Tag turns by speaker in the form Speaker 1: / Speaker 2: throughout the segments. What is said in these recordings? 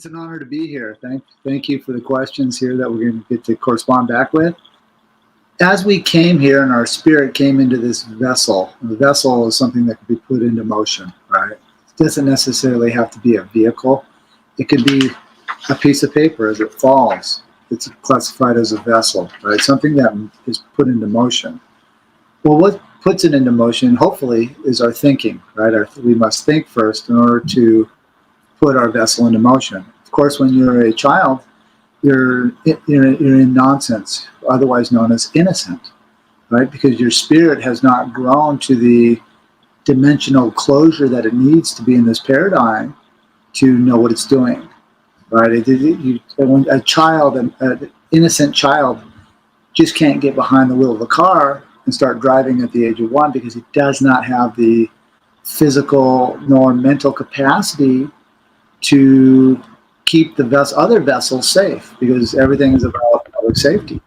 Speaker 1: It's an honor to be here. Thank you for the questions here that we're going to get to correspond back with. As we came here and our spirit came into this vessel, the vessel is something that can be put into motion, right? It doesn't necessarily have to be a vehicle. It could be a piece of paper as it falls. It's classified as a vessel, right? Something that is put into motion. Well, what puts it into motion, hopefully, is our thinking, right? We must think first in order to put our vessel into motion. Of course, when you're a child, you're in nonsense, otherwise known as innocent, right? Because your spirit has not grown to the dimensional closure that it needs to be in this paradigm to know what it's doing, right? A child, an innocent child, just can't get behind the wheel of a car and start driving at the age of 1 because it does not have the physical nor mental capacity to keep the other vessels safe, because everything is about public safety.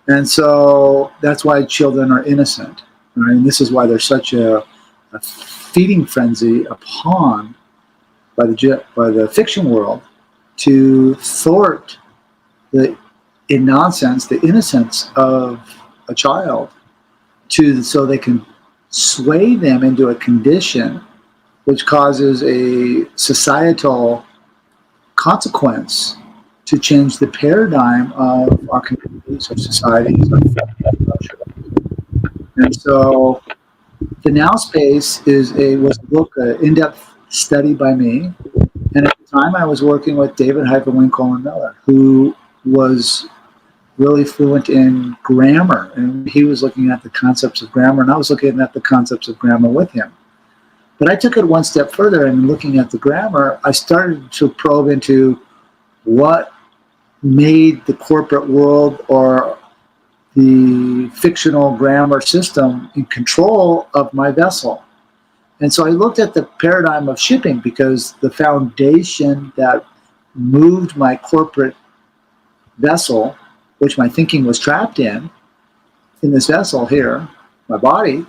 Speaker 1: And so that's why children are innocent, right? And this is why there's such a feeding frenzy upon by the fiction world to thwart the innocence of a child, so they can sway them into a condition which causes a societal consequence to change the paradigm of our communities, our societies, our culture. And so the Now Space was a book, an in-depth study by me. And at the time I was working with David-Winkle-Miller, who was really fluent in grammar. And he was looking at the concepts of grammar, and I was looking at the concepts of grammar with him. But I took it one step further, and looking at the grammar, I started to probe into what made the corporate world or the fictional grammar system in control of my vessel. And so I looked at the paradigm of shipping, because the foundation that moved my corporate vessel, which my thinking was trapped in this vessel here, my body,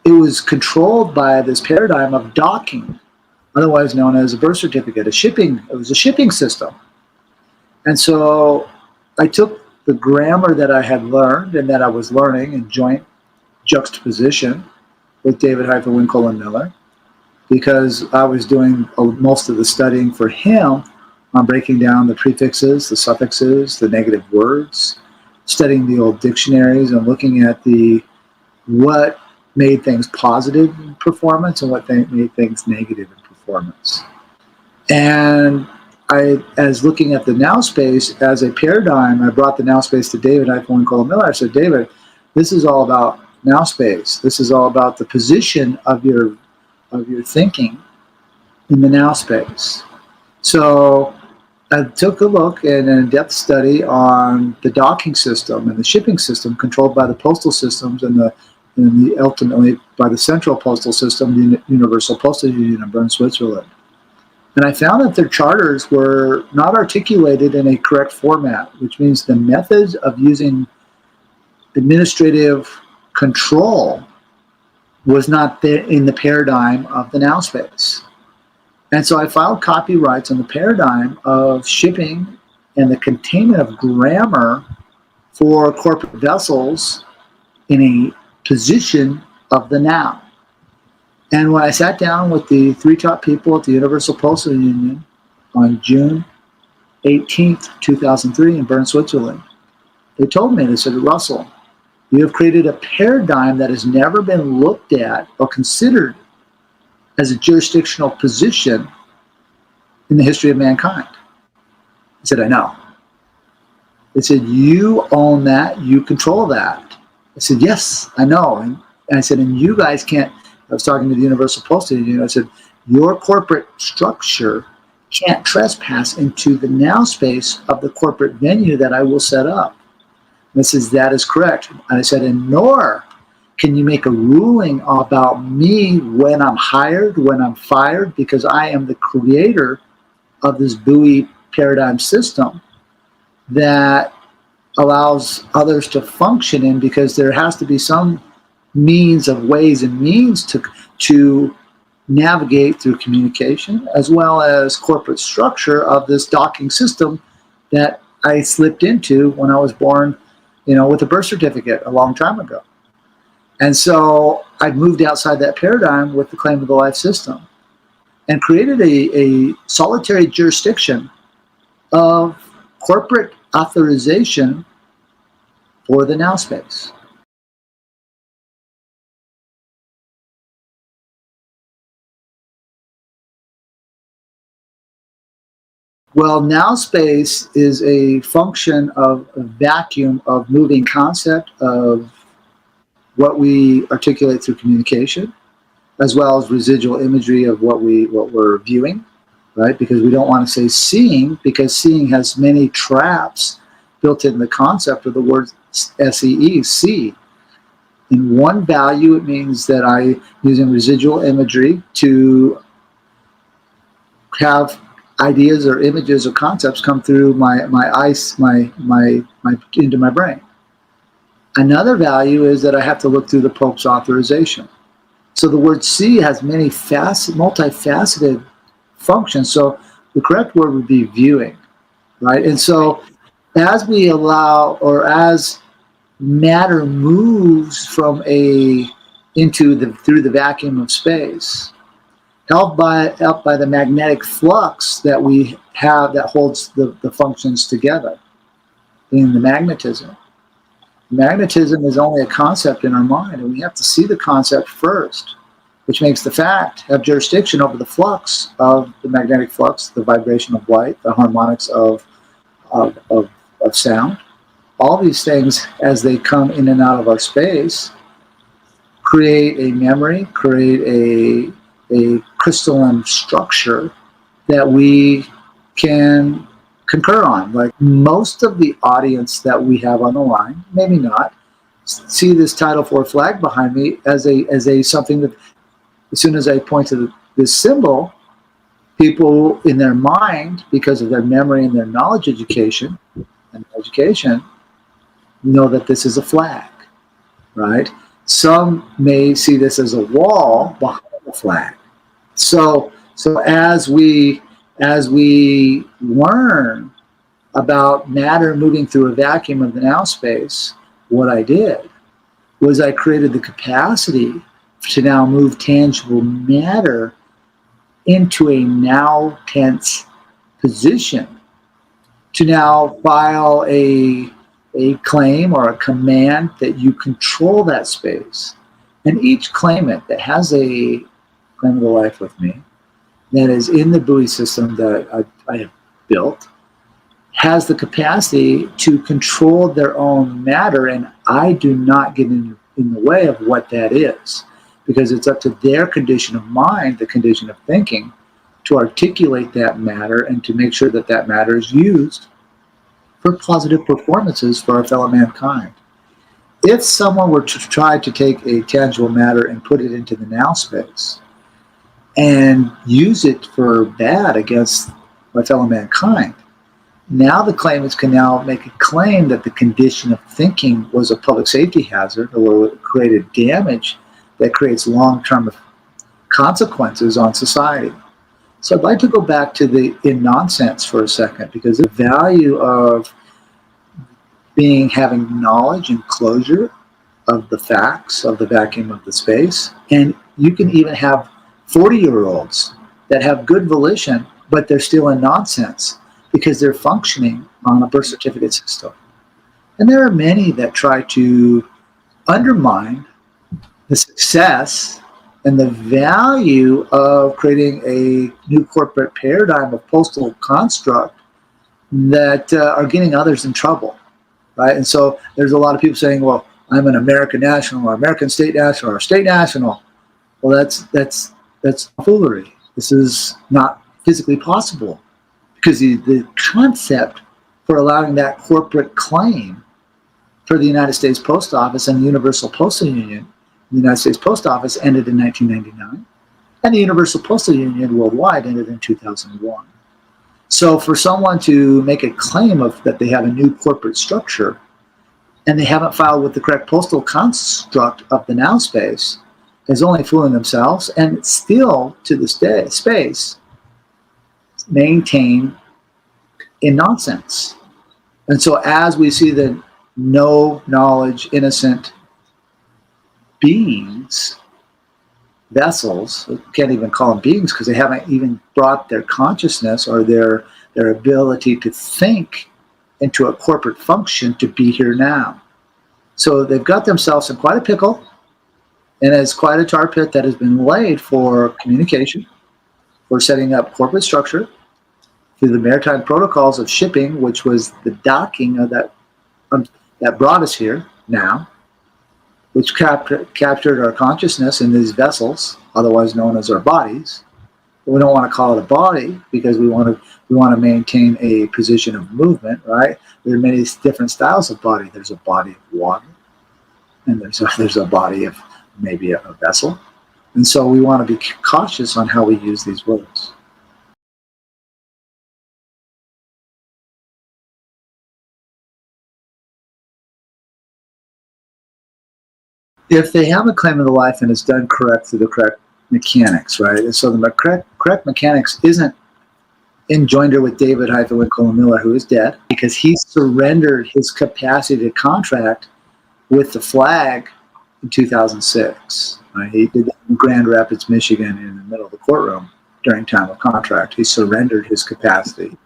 Speaker 1: it was controlled by this paradigm of docking, otherwise known as a birth certificate, it was a shipping system. And so I took the grammar that I had learned and that I was learning in joint juxtaposition with David-Winkle-Miller, because I was doing most of the studying for him on breaking down the prefixes, the suffixes, the negative words, studying the old dictionaries and looking at what made things positive in performance and what made things negative in performance. And as looking at the Now Space as a paradigm, I brought the Now Space to David-Winkle-Miller. I said, David, this is all about Now Space. This is all about the position of your thinking in the Now Space. So I took a look and an in-depth study on the docking system and the shipping system controlled by the postal systems and ultimately by the central postal system, the Universal Postal Union in Bern, Switzerland. And I found that their charters were not articulated in a correct format, which means the methods of using administrative control was not there in the paradigm of the Now Space. And so I filed copyrights on the paradigm of shipping and the containment of grammar for corporate vessels in a position of the now. And when I sat down with the 3 top people at the Universal Postal Union on June 18th, 2003 in Bern, Switzerland, they told me, they said, Russell, you have created a paradigm that has never been looked at or considered as a jurisdictional position in the history of mankind. I said, I know. They said, you own that, you control that. I said, yes, I know. And I said, and you guys can't, I was talking to the Universal Postal Union, I said, your corporate structure can't trespass into the Now Space of the corporate venue that I will set up. And I says, that is correct. And I said, and nor can you make a ruling about me when I'm hired, when I'm fired, because I am the creator of this buoy paradigm system that allows others to function in, because there has to be some ways and means to navigate through communication as well as corporate structure of this docking system that I slipped into when I was born, with a birth certificate a long time ago. And so I moved outside that paradigm with the claim of the life system and created a solitary jurisdiction of corporate authorization for the now space. Well, now space is a function of a vacuum of moving concept of what we articulate through communication, as well as residual imagery of what we're viewing, right? Because we don't want to say seeing, because seeing has many traps built in the concept of the word SEE, see. In one value, it means that I using residual imagery to have ideas or images or concepts come through my eyes, into my brain. Another value is that I have to look through the Pope's authorization. So the word see has many multifaceted functions. So the correct word would be viewing, right? And so as we allow, or as matter moves through the vacuum of space, helped by the magnetic flux that we have that holds the functions together in the magnetism. Magnetism is only a concept in our mind, and we have to see the concept first, which makes the fact have jurisdiction over the flux of the magnetic flux, the vibration of light, the harmonics of sound. All these things, as they come in and out of our space, create a memory, create a crystalline structure that we can concur on. Like most of the audience that we have on the line, maybe not, see this Title IV flag behind me as a something that, as soon as I point to this symbol, people in their mind, because of their memory and their knowledge education, know that this is a flag, right? Some may see this as a wall behind the flag. So as we learn about matter moving through a vacuum of the now space, what I did was I created the capacity to now move tangible matter into a now tense position, to now file a claim or a command that you control that space. And each claimant that has a claim of the life with me, that is in the buoy system that I have built, has the capacity to control their own matter, and I do not get in the way of what that is, because it's up to their condition of mind, the condition of thinking, to articulate that matter and to make sure that that matter is used for positive performances for our fellow mankind. If someone were to try to take a tangible matter and put it into the now space and use it for bad against my fellow mankind, now the claimants can now make a claim that the condition of thinking was a public safety hazard or created damage that creates long-term consequences on society. So I'd like to go back to the in nonsense for a second, because the value of having knowledge and closure of the facts of the vacuum of the space. And you can even have 40-year-olds that have good volition, but they're still in nonsense because they're functioning on a birth certificate system. And there are many that try to undermine the success and the value of creating a new corporate paradigm of postal construct that are getting others in trouble, right? And so there's a lot of people saying, well, I'm an American national or American state national or state national. Well, that's foolery. This is not physically possible, because the concept for allowing that corporate claim for the United States Post Office and the Universal Postal Union, the United States Post Office ended in 1999, and the Universal Postal Union worldwide ended in 2001. So for someone to make a claim of that they have a new corporate structure and they haven't filed with the correct postal construct of the now space, is only fooling themselves, and still to this day, space maintain in nonsense. And so as we see the no knowledge, innocent beings, vessels, we can't even call them beings because they haven't even brought their consciousness or their ability to think into a corporate function to be here now. So they've got themselves in quite a pickle, and it's quite a tar pit that has been laid for communication, for setting up corporate structure, through the maritime protocols of shipping, which was the docking of that brought us here now, which captured our consciousness in these vessels, otherwise known as our bodies. But we don't want to call it a body because we want to maintain a position of movement, right? There are many different styles of body. There's a body of water, and there's a body of maybe a vessel. And so we want to be cautious on how we use these words. If they have a claim of the life and it's done correct through the correct mechanics, right? And so the correct mechanics isn't in joinder with David-Winkle Miller, who is dead, because he surrendered his capacity to contract with the flag in 2006. Right? He did that in Grand Rapids, Michigan, in the middle of the courtroom during time of contract. He surrendered his capacity.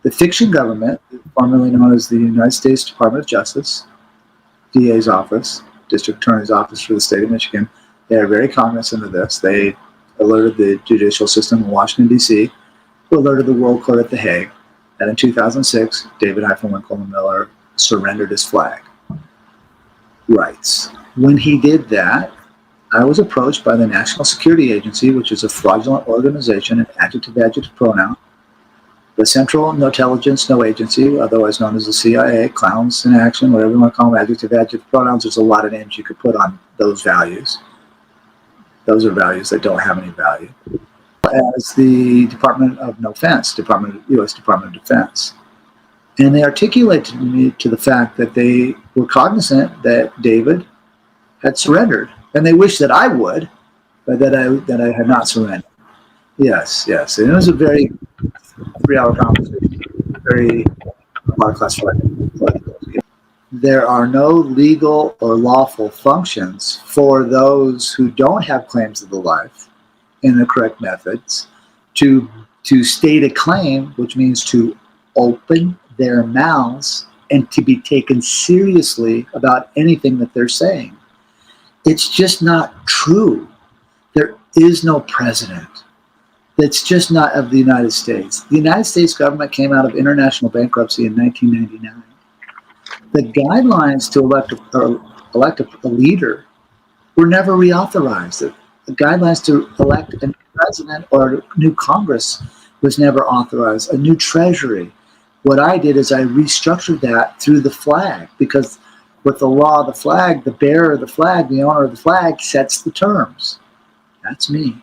Speaker 1: The fiction government, formerly known as the United States Department of Justice, DA's office, District Attorney's Office for the state of Michigan, they are very cognizant of this. They alerted the judicial system in Washington, D.C., who alerted the World Court at The Hague that in 2006, David-Winkle Miller surrendered his flag rights. When he did that, I was approached by the National Security Agency, which is a fraudulent organization, an adjective pronoun, the Central No Intelligence No Agency, otherwise known as the CIA, clowns in action, whatever you want to call them, adjective pronouns. There's a lot of names you could put on those values. Those are values that don't have any value. As the Department of No Offense, U.S. Department of Defense. And they articulated me to the fact that they were cognizant that David had surrendered. And they wished that I would, but that I had not surrendered. Yes. And it was a very 3-hour conversation, very classified. There are no legal or lawful functions for those who don't have claims of the life in the correct methods to state a claim, which means to open their mouths and to be taken seriously about anything that they're saying. It's just not true. There is no president. That's just not of the United States. The United States government came out of international bankruptcy in 1999. The guidelines to elect a leader were never reauthorized. The guidelines to elect a new president or a new Congress was never authorized. A new treasury. What I did is I restructured that through the flag, because with the law of the flag, the bearer of the flag, the owner of the flag, sets the terms. That's me.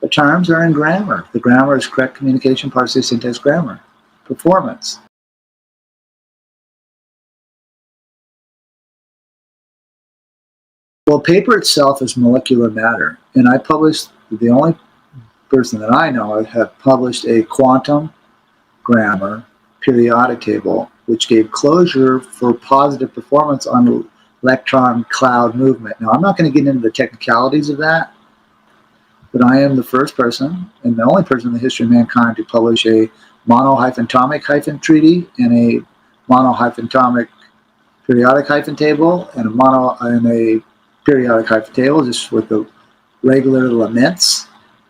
Speaker 1: The terms are in grammar. The grammar is correct communication, parsing, syntax, grammar. Performance. Well, paper itself is molecular matter. And I published, the only person that I know of have published a quantum grammar periodic table, which gave closure for positive performance on electron cloud movement. Now, I'm not going to get into the technicalities of that, but I am the first person and the only person in the history of mankind to publish a mono-atomic treaty and a mono-atomic periodic table and a periodic table, just with the regular laments,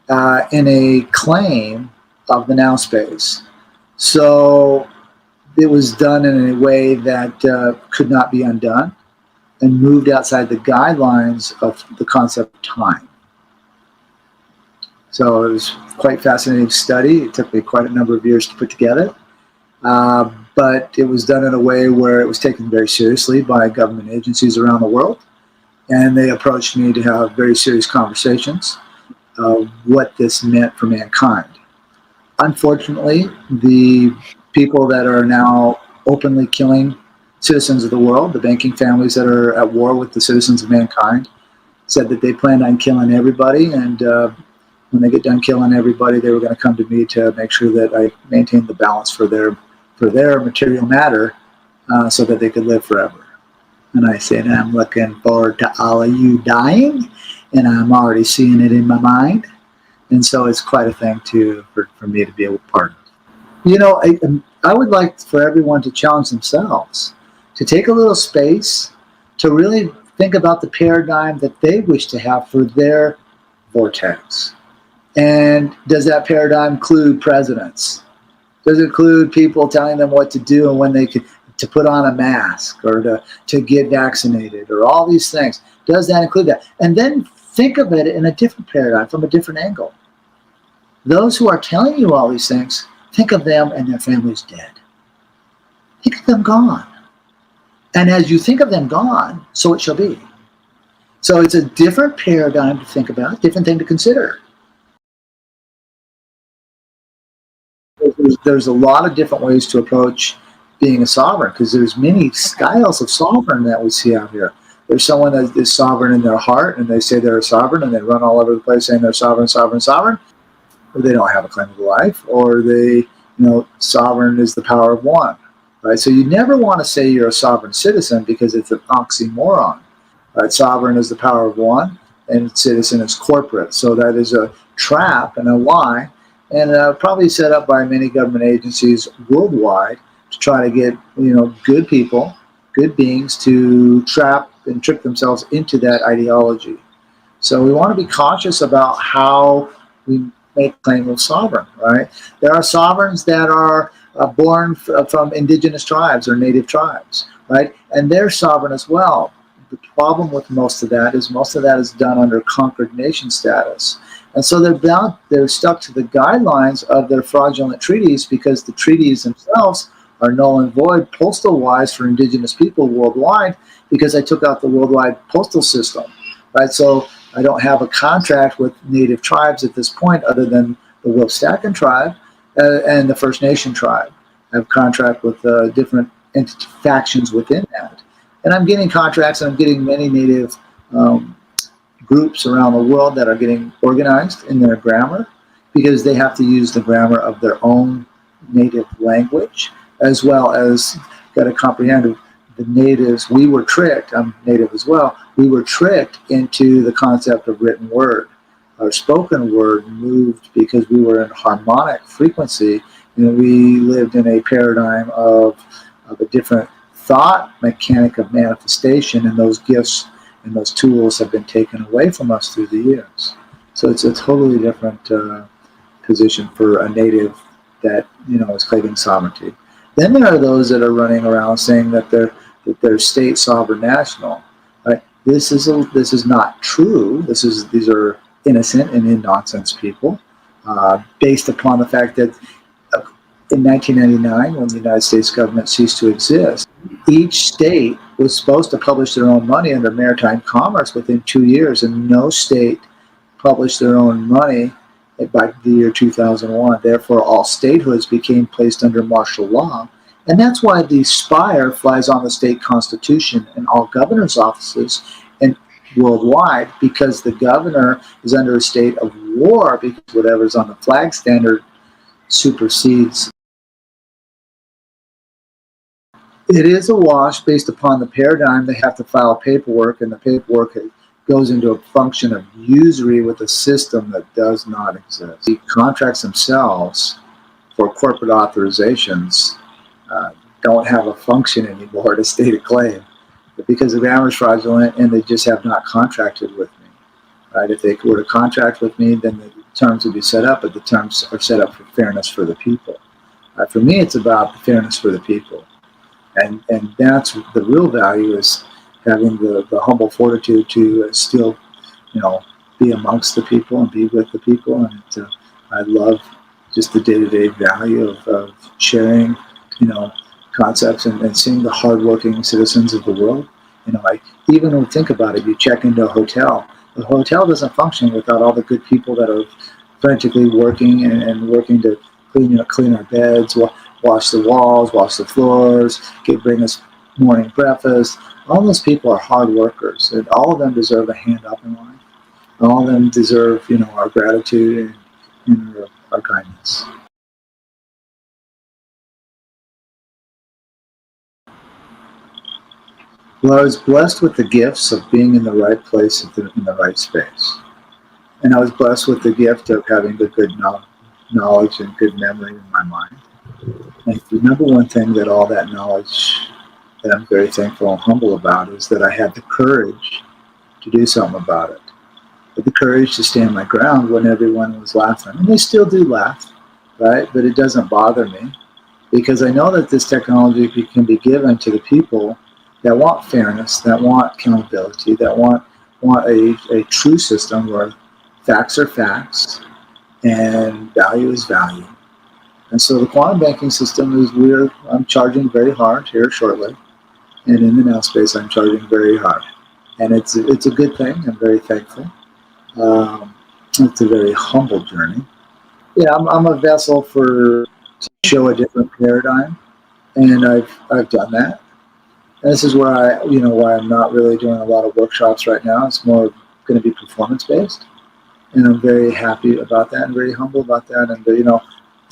Speaker 1: in a claim of the now space. So it was done in a way that could not be undone and moved outside the guidelines of the concept of time. So it was quite fascinating study. It took me quite a number of years to put together, but it was done in a way where it was taken very seriously by government agencies around the world, and they approached me to have very serious conversations of what this meant for mankind. Unfortunately, the people that are now openly killing citizens of the world, the banking families that are at war with the citizens of mankind, said that they planned on killing everybody, and when they get done killing everybody, they were going to come to me to make sure that I maintained the balance for their material matter, so that they could live forever. And I said, I'm looking forward to all of you dying, and I'm already seeing it in my mind. And so it's quite a thing for me to be a part of. You know, I would like for everyone to challenge themselves to take a little space to really think about the paradigm that they wish to have for their vortex. And does that paradigm include presidents? Does it include people telling them what to do and when they could, to put on a mask or to get vaccinated or all these things? Does that include that? And then think of it in a different paradigm, from a different angle. Those who are telling you all these things, think of them and their families dead. Think of them gone. And as you think of them gone, so it shall be. So it's a different paradigm to think about, different thing to consider. There's a lot of different ways to approach being a sovereign, because there's many styles of sovereign that we see out here. There's someone that is sovereign in their heart, and they say they're a sovereign, and they run all over the place saying they're sovereign, sovereign, sovereign, or they don't have a claim to life, or they, sovereign is the power of one, right? So you never want to say you're a sovereign citizen, because it's an oxymoron, right? Sovereign is the power of one, and citizen is corporate. So that is a trap and a lie, and probably set up by many government agencies worldwide to try to get, good people, good beings to trap and trick themselves into that ideology. So we want to be cautious about how we make claim of sovereign, right? There are sovereigns that are born from indigenous tribes or native tribes, right? And they're sovereign as well. The problem with most of that is done under conquered nation status. And so they're stuck to the guidelines of their fraudulent treaties, because the treaties themselves are null and void postal-wise for indigenous people worldwide, because I took out the worldwide postal system, right? So I don't have a contract with native tribes at this point, other than the Wilstacken tribe and the First Nation tribe. I have contract with different factions within that. And I'm getting contracts, and I'm getting many native groups around the world that are getting organized in their grammar, because they have to use the grammar of their own native language, as well as got to comprehend the natives. We were tricked, I'm native as well, we were tricked into the concept of written word. Our spoken word moved because we were in harmonic frequency, and we lived in a paradigm of a different thought mechanic of manifestation, and those gifts and those tools have been taken away from us through the years. So it's a totally different position for a native that is claiming sovereignty. Then there are those that are running around saying that they're state sovereign national. Right? This is not true. These are innocent and in-nonsense people, based upon the fact that in 1999, when the United States government ceased to exist, each state was supposed to publish their own money under maritime commerce within 2 years, and no state published their own money by the year 2001. Therefore, all statehoods became placed under martial law. And that's why the spire flies on the state constitution in all governor's offices and worldwide, because the governor is under a state of war, because whatever's on the flag standard supersedes. It is a wash based upon the paradigm. They have to file paperwork, and the paperwork goes into a function of usury with a system that does not exist. The contracts themselves for corporate authorizations don't have a function anymore to state a claim, because the grammar is fraudulent and they just have not contracted with me. Right? If they were to contract with me, then the terms would be set up, but the terms are set up for fairness for the people. For me, it's about the fairness for the people. And that's the real value, is having the humble fortitude to still, be amongst the people and be with the people. And I love just the day-to-day value of sharing, concepts and seeing the hardworking citizens of the world. Even when we think about it, you check into a hotel. The hotel doesn't function without all the good people that are frantically working and working to clean our beds, wash the walls, wash the floors, bring us morning breakfast. All those people are hard workers, and all of them deserve a hand up in life. All of them deserve, our gratitude and our kindness. Well, I was blessed with the gifts of being in the right place in the right space. And I was blessed with the gift of having the good knowledge and good memory in my mind. And the number one thing that all that knowledge that I'm very thankful and humble about is that I had the courage to do something about it. But the courage to stand my ground when everyone was laughing. And they still do laugh, right? But it doesn't bother me because I know that this technology can be given to the people that want fairness, that want accountability, that want a true system where facts are facts and value is value. And so the quantum banking system is I'm charging very hard here shortly. And in the now space, I'm charging very hard. And it's a good thing. I'm very thankful. It's a very humble journey. Yeah, I'm a vessel to show a different paradigm. And I've done that. And this is why I'm not really doing a lot of workshops right now. It's more going to be performance based. And I'm very happy about that and very humble about that. And,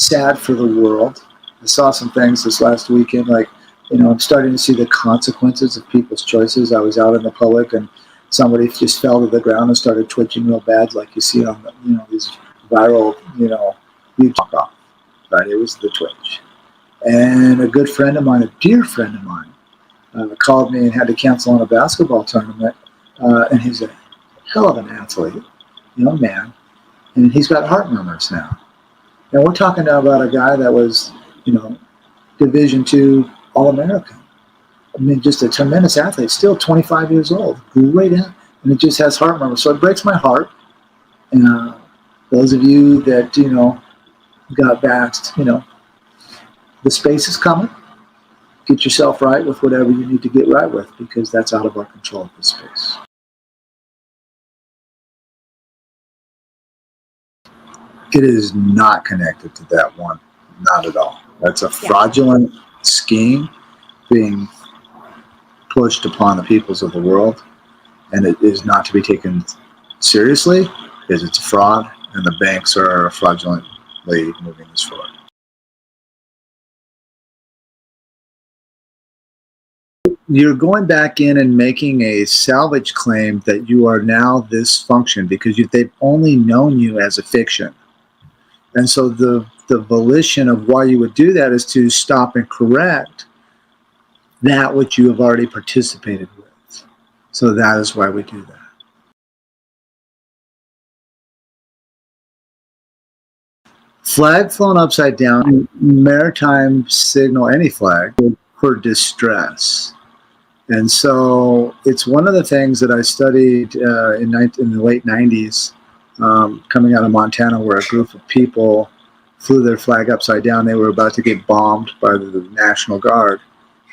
Speaker 1: sad for the world. I saw some things this last weekend, like, I'm starting to see the consequences of people's choices. I was out in the public and somebody just fell to the ground and started twitching real bad, like you see on the, these viral, YouTube off, right? It was the twitch. And a good friend of mine, a dear friend of mine, called me and had to cancel on a basketball tournament. And he's a hell of an athlete, young man, and he's got heart murmurs now. And we're talking about a guy that was, Division II All-American. I mean, just a tremendous athlete, still 25 years old, great athlete, and it just has heart murmurs. So it breaks my heart. And those of you that, got vaxxed, the space is coming. Get yourself right with whatever you need to get right with, because that's out of our control at this space. It is not connected to that one, not at all. That's a fraudulent scheme being pushed upon the peoples of the world, and it is not to be taken seriously because it's a fraud, and the banks are fraudulently moving this forward. You're going back in and making a salvage claim that you are now this function because they've only known you as a fiction. And so the volition of why you would do that is to stop and correct that which you have already participated with. So that is why we do that. Flag flown upside down, maritime signal, any flag, for distress. And so it's one of the things that I studied in the late 90s, coming out of Montana, where a group of people flew their flag upside down. They were about to get bombed by the National Guard,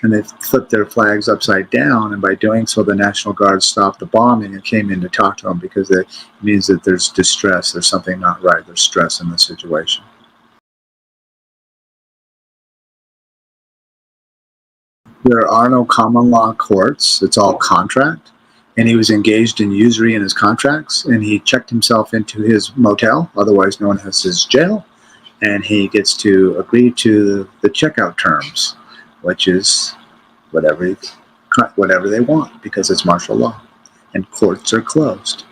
Speaker 1: and they flipped their flags upside down. And by doing so, the National Guard stopped the bombing and came in to talk to them because it means that there's distress, there's something not right, there's stress in the situation. There are no common law courts. It's all contract. And he was engaged in usury in his contracts, and he checked himself into his motel, otherwise known as his jail, and he gets to agree to the checkout terms, which is whatever they want, because it's martial law, and courts are closed.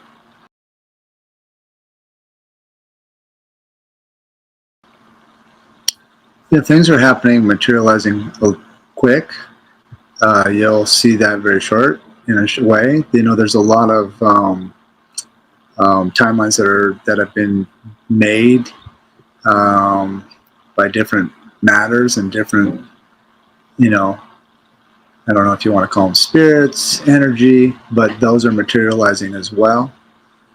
Speaker 1: Yeah, things are happening, materializing quick. You'll see that very short in a way. There's a lot of timelines that have been made by different matters and different, I don't know if you want to call them spirits, energy, but those are materializing as well,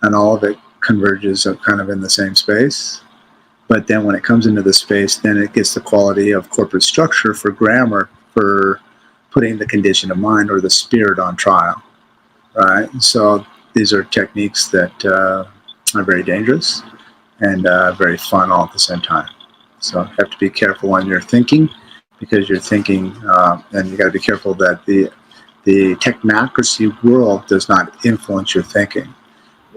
Speaker 1: and all of it converges kind of in the same space. But then when it comes into the space, then it gets the quality of corporate structure for grammar, for putting the condition of mind or the spirit on trial, right? So these are techniques that are very dangerous and very fun all at the same time. So you have to be careful on your thinking, because you're thinking, and you got to be careful that the technocracy world does not influence your thinking.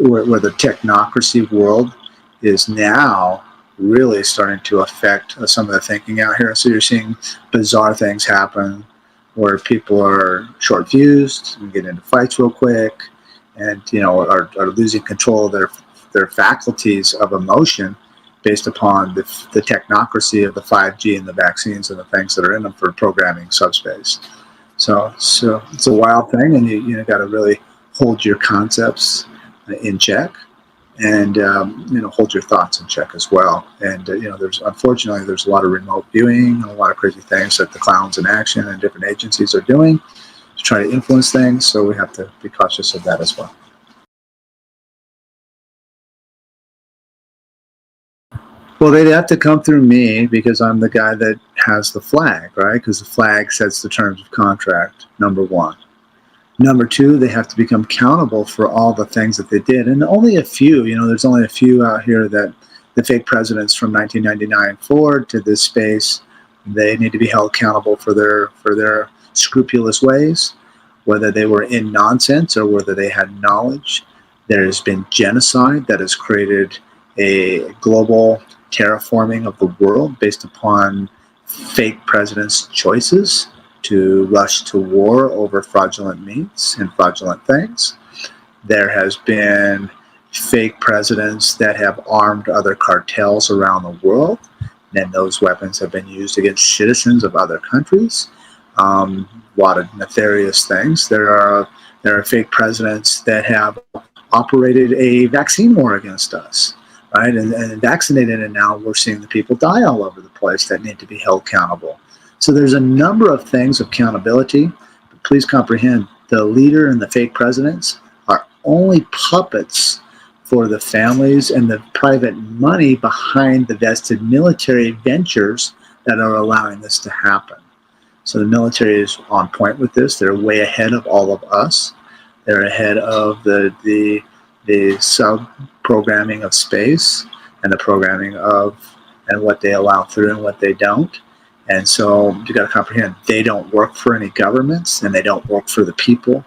Speaker 1: where the technocracy world is now really starting to affect some of the thinking out here. So you're seeing bizarre things happen where people are short-fused and get into fights real quick, and are losing control of their faculties of emotion based upon the technocracy of the 5G and the vaccines and the things that are in them for programming subspace. So it's a wild thing, and you got to really hold your concepts in check, and hold your thoughts in check as well. And unfortunately there's a lot of remote viewing and a lot of crazy things that the clowns in action and different agencies are doing to try to influence things. So we have to be cautious of that as well. Well, they'd have to come through me because I'm the guy that has the flag, right? Because the flag sets the terms of contract, number one. Number two, they have to become accountable for all the things that they did. And only a few, there's only a few out here that the fake presidents from 1999 forward to this space, they need to be held accountable for their scrupulous ways, whether they were in nonsense or whether they had knowledge. There has been genocide that has created a global terraforming of the world based upon fake presidents' choices to rush to war over fraudulent means and fraudulent things. There has been fake presidents that have armed other cartels around the world, and those weapons have been used against citizens of other countries. A lot of nefarious things. There are fake presidents that have operated a vaccine war against us, right? And vaccinated, and now we're seeing the people die all over the place that need to be held accountable. So there's a number of things of accountability, but please comprehend the leader and the fake presidents are only puppets for the families and the private money behind the vested military ventures that are allowing this to happen. So the military is on point with this. They're way ahead of all of us. They're ahead of the sub-programming of space and the programming of and what they allow through and what they don't. And so you got to comprehend, they don't work for any governments and they don't work for the people.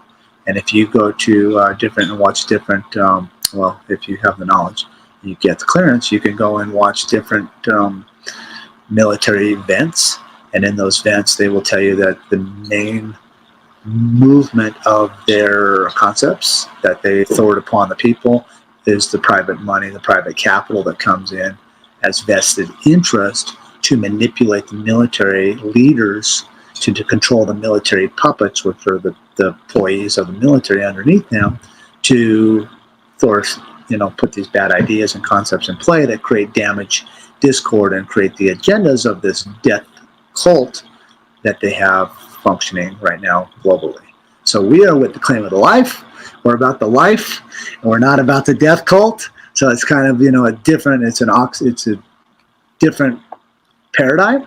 Speaker 1: And if you go to different and watch different, if you have the knowledge, you get the clearance, you can go and watch different military events. And in those events, they will tell you that the main movement of their concepts that they forward upon the people is the private money, the private capital that comes in as vested interest to manipulate the military leaders to control the military puppets, which are the employees of the military underneath them, to force, put these bad ideas and concepts in play that create damage, discord, and create the agendas of this death cult that they have functioning right now globally. So we are with the claim of the life. We're about the life, and we're not about the death cult. So it's kind of it's a different paradigm,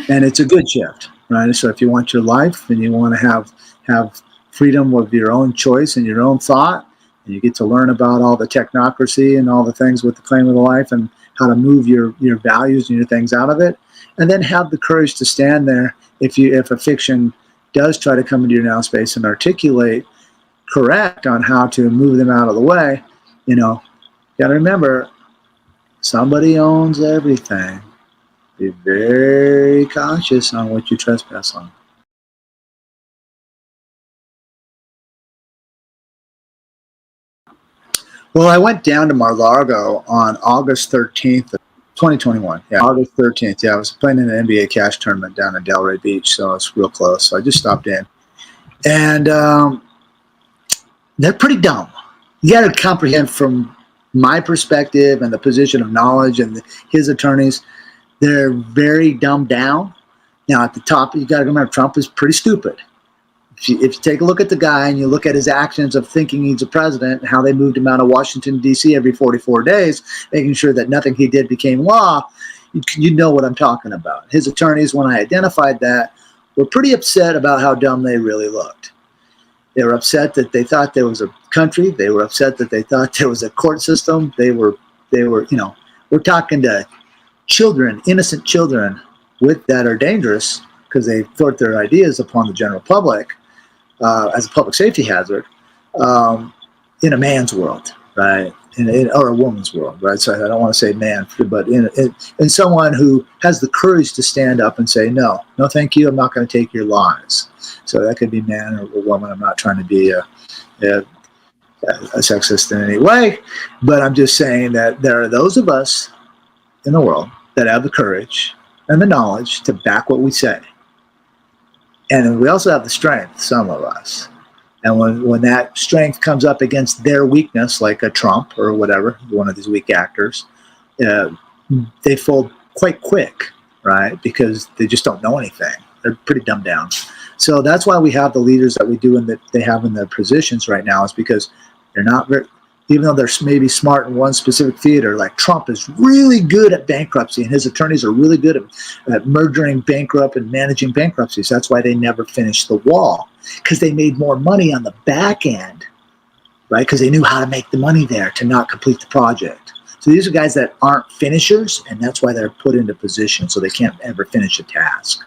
Speaker 1: and it's a good shift, right? So if you want your life and you want to have freedom of your own choice and your own thought, and you get to learn about all the technocracy and all the things with the claim of the life and how to move your values and your things out of it, and then have the courage to stand there if a fiction does try to come into your now space and articulate correct on how to move them out of the way. You got to remember, somebody owns everything. Be very cautious on what you trespass on. Well, I went down to Mar-a-Lago on August 13th, 2021. Yeah, August 13th. Yeah, I was playing in an NBA cash tournament down in Delray Beach, so it's real close. So I just stopped in. And they're pretty dumb. You got to comprehend from my perspective and the position of knowledge and his attorneys, they're very dumbed down. Now, at the top, you got to remember, Trump is pretty stupid. If you take a look at the guy and you look at his actions of thinking he's a president and how they moved him out of Washington, D.C. every 44 days, making sure that nothing he did became law, you know what I'm talking about. His attorneys, when I identified that, were pretty upset about how dumb they really looked. They were upset that they thought there was a country. They were upset that they thought there was a court system. They were, we're talking to children, innocent children that are dangerous because they thwart their ideas upon the general public as a public safety hazard in a man's world. right? Or a woman's world, right? So I don't want to say man, but in someone who has the courage to stand up and say, no, thank you, I'm not going to take your lies. So that could be man or woman. I'm not trying to be a sexist in any way, but I'm just saying that there are those of us in the world that have the courage and the knowledge to back what we say. And we also have the strength, some of us. And when that strength comes up against their weakness, like a Trump or whatever, one of these weak actors, they fold quite quick, right? Because they just don't know anything. They're pretty dumbed down. So that's why we have the leaders that we do and that they have in their positions right now, is because they're not very, even though they're maybe smart in one specific theater, like Trump is really good at bankruptcy and his attorneys are really good at merging bankrupt and managing bankruptcies. That's why they never finished the wall, because they made more money on the back end, right? Because they knew how to make the money there to not complete the project. So these are guys that aren't finishers, and that's why they're put into position so they can't ever finish a task.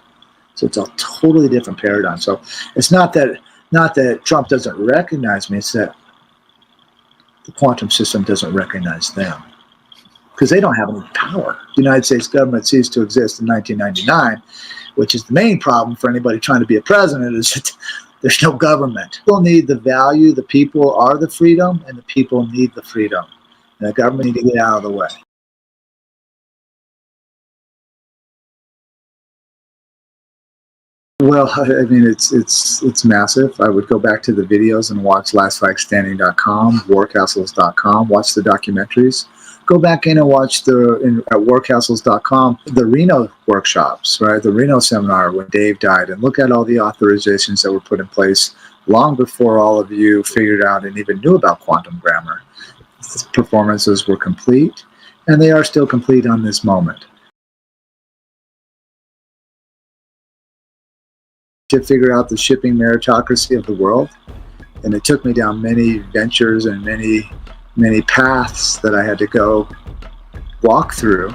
Speaker 1: So it's a totally different paradigm. So it's not that Trump doesn't recognize me, it's that the quantum system doesn't recognize them because they don't have any power. The United States government ceased to exist in 1999, which is the main problem for anybody trying to be a president, is that there's no government. People need the value, the people are the freedom, and the people need the freedom. And the government need to get out of the way. Well, I mean, it's massive. I would go back to the videos and watch lastflagstanding.com, warcastles.com, watch the documentaries. Go back in and watch at warcastles.com the Reno workshops, right? The Reno seminar when Dave died, and look at all the authorizations that were put in place long before all of you figured out and even knew about quantum grammar. Performances were complete, and they are still complete on this moment. To figure out the shipping meritocracy of the world, and it took me down many ventures and many paths that I had to go walk through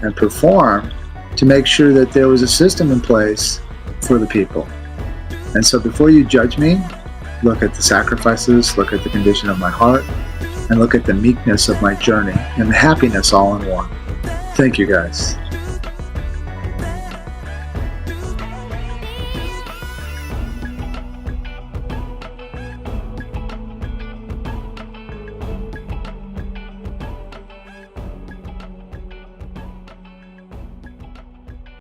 Speaker 1: and perform to make sure that there was a system in place for the people. And so before you judge me, look at the sacrifices, look at the condition of my heart, and look at the meekness of my journey and the happiness all in one. Thank you, guys.